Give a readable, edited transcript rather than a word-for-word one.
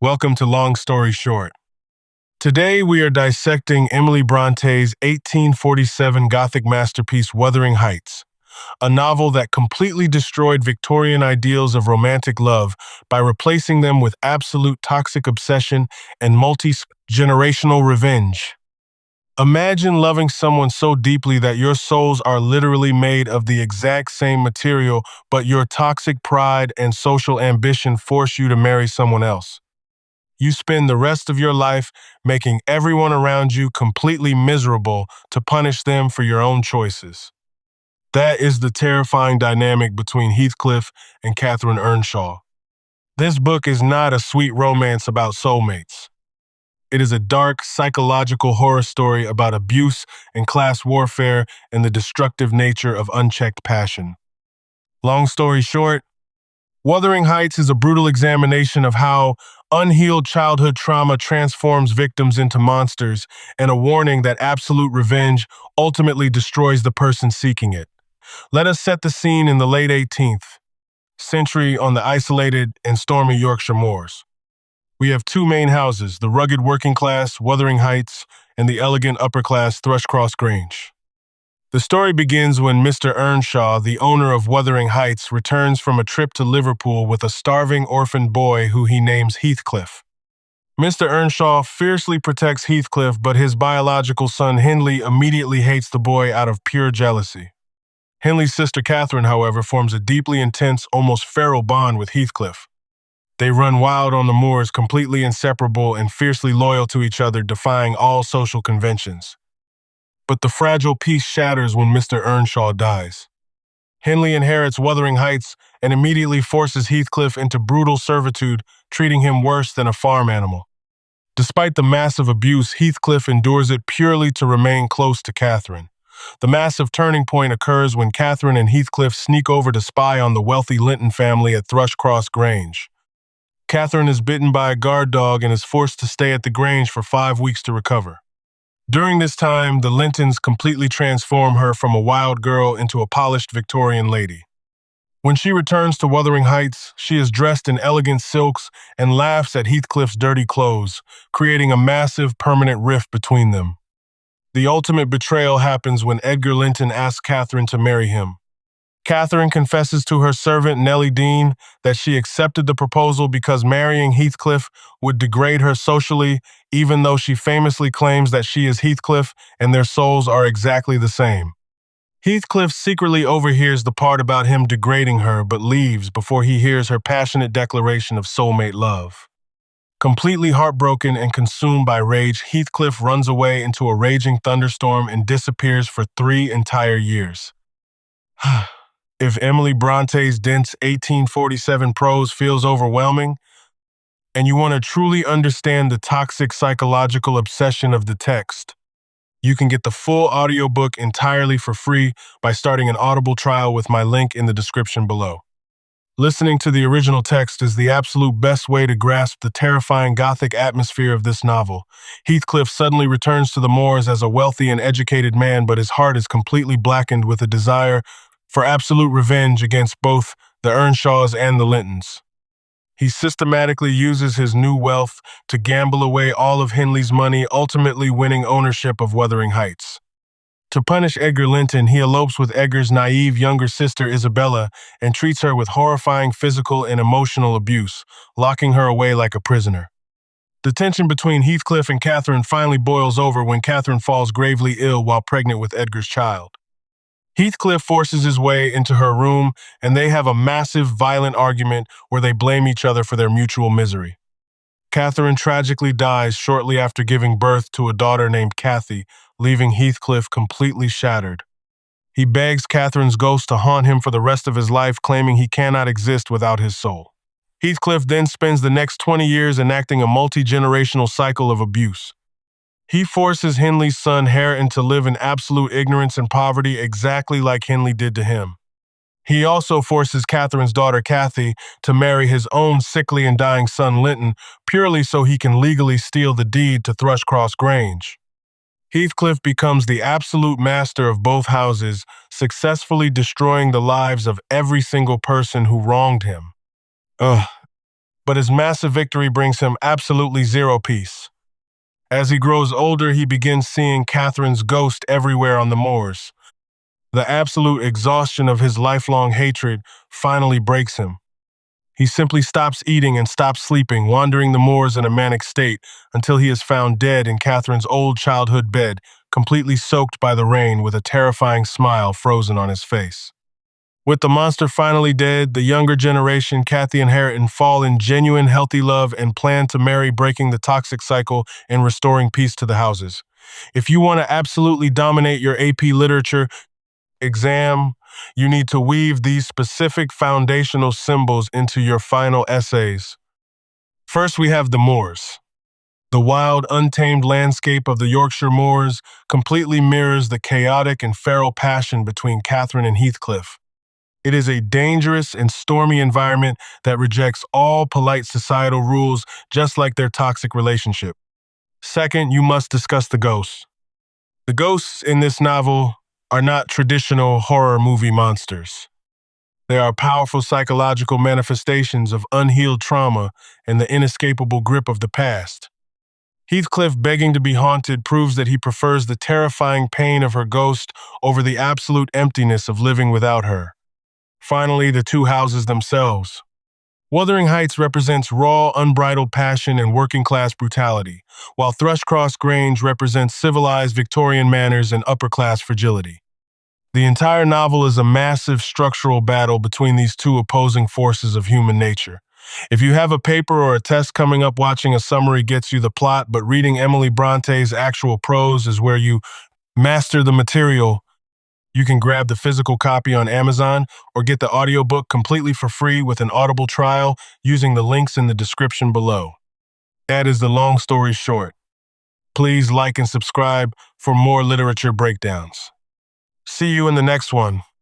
Welcome to Long Story Short. Today we are dissecting Emily Bronte's 1847 Gothic masterpiece Wuthering Heights, a novel that completely destroyed Victorian ideals of romantic love by replacing them with absolute toxic obsession and multi-generational revenge. Imagine loving someone so deeply that your souls are literally made of the exact same material, but your toxic pride and social ambition force you to marry someone else. You spend the rest of your life making everyone around you completely miserable to punish them for your own choices. That is the terrifying dynamic between Heathcliff and Catherine Earnshaw. This book is not a sweet romance about soulmates. It is a dark, psychological horror story about abuse and class warfare and the destructive nature of unchecked passion. Long story short, Wuthering Heights is a brutal examination of how unhealed childhood trauma transforms victims into monsters, and a warning that absolute revenge ultimately destroys the person seeking it. Let us set the scene in the late 18th century on the isolated and stormy Yorkshire moors. We have two main houses, the rugged working class, Wuthering Heights, and the elegant upper class, Thrushcross Grange. The story begins when Mr. Earnshaw, the owner of Wuthering Heights, returns from a trip to Liverpool with a starving orphan boy who he names Heathcliff. Mr. Earnshaw fiercely protects Heathcliff, but his biological son Hindley immediately hates the boy out of pure jealousy. Hindley's sister Catherine, however, forms a deeply intense, almost feral bond with Heathcliff. They run wild on the moors, completely inseparable and fiercely loyal to each other, defying all social conventions. But the fragile peace shatters when Mr. Earnshaw dies. Hindley inherits Wuthering Heights and immediately forces Heathcliff into brutal servitude, treating him worse than a farm animal. Despite the massive abuse, Heathcliff endures it purely to remain close to Catherine. The massive turning point occurs when Catherine and Heathcliff sneak over to spy on the wealthy Linton family at Thrushcross Grange. Catherine is bitten by a guard dog and is forced to stay at the Grange for 5 weeks to recover. During this time, the Lintons completely transform her from a wild girl into a polished Victorian lady. When she returns to Wuthering Heights, she is dressed in elegant silks and laughs at Heathcliff's dirty clothes, creating a massive, permanent rift between them. The ultimate betrayal happens when Edgar Linton asks Catherine to marry him. Catherine confesses to her servant Nelly Dean that she accepted the proposal because marrying Heathcliff would degrade her socially, even though she famously claims that she is Heathcliff and their souls are exactly the same. Heathcliff secretly overhears the part about him degrading her but leaves before he hears her passionate declaration of soulmate love. Completely heartbroken and consumed by rage, Heathcliff runs away into a raging thunderstorm and disappears for 3 entire years. If Emily Bronte's dense 1847 prose feels overwhelming, and you want to truly understand the toxic psychological obsession of the text, you can get the full audiobook entirely for free by starting an Audible trial with my link in the description below. Listening to the original text is the absolute best way to grasp the terrifying Gothic atmosphere of this novel. Heathcliff suddenly returns to the moors as a wealthy and educated man, but his heart is completely blackened with a desire for absolute revenge against both the Earnshaws and the Lintons. He systematically uses his new wealth to gamble away all of Hindley's money, ultimately winning ownership of Wuthering Heights. To punish Edgar Linton, he elopes with Edgar's naive younger sister Isabella and treats her with horrifying physical and emotional abuse, locking her away like a prisoner. The tension between Heathcliff and Catherine finally boils over when Catherine falls gravely ill while pregnant with Edgar's child. Heathcliff forces his way into her room, and they have a massive, violent argument where they blame each other for their mutual misery. Catherine tragically dies shortly after giving birth to a daughter named Cathy, leaving Heathcliff completely shattered. He begs Catherine's ghost to haunt him for the rest of his life, claiming he cannot exist without his soul. Heathcliff then spends the next 20 years enacting a multi-generational cycle of abuse. He forces Hindley's son Hareton to live in absolute ignorance and poverty, exactly like Hindley did to him. He also forces Catherine's daughter Cathy to marry his own sickly and dying son Linton, purely so he can legally steal the deed to Thrushcross Grange. Heathcliff becomes the absolute master of both houses, successfully destroying the lives of every single person who wronged him. but his massive victory brings him absolutely zero peace. As he grows older, he begins seeing Catherine's ghost everywhere on the moors. The absolute exhaustion of his lifelong hatred finally breaks him. He simply stops eating and stops sleeping, wandering the moors in a manic state until he is found dead in Catherine's old childhood bed, completely soaked by the rain with a terrifying smile frozen on his face. With the monster finally dead, the younger generation, Kathy and Harriton, fall in genuine, healthy love and plan to marry, breaking the toxic cycle and restoring peace to the houses. If you want to absolutely dominate your AP literature exam, you need to weave these specific foundational symbols into your final essays. First, we have the moors. The wild, untamed landscape of the Yorkshire moors completely mirrors the chaotic and feral passion between Catherine and Heathcliff. It is a dangerous and stormy environment that rejects all polite societal rules, just like their toxic relationship. Second, you must discuss the ghosts. The ghosts in this novel are not traditional horror movie monsters. They are powerful psychological manifestations of unhealed trauma and the inescapable grip of the past. Heathcliff begging to be haunted proves that he prefers the terrifying pain of her ghost over the absolute emptiness of living without her. Finally, the two houses themselves. Wuthering Heights represents raw, unbridled passion and working-class brutality, while Thrushcross Grange represents civilized Victorian manners and upper-class fragility. The entire novel is a massive structural battle between these two opposing forces of human nature. If you have a paper or a test coming up, watching a summary gets you the plot, but reading Emily Bronte's actual prose is where you master the material. You can grab the physical copy on Amazon or get the audiobook completely for free with an Audible trial using the links in the description below. That is the long story short. Please like and subscribe for more literature breakdowns. See you in the next one.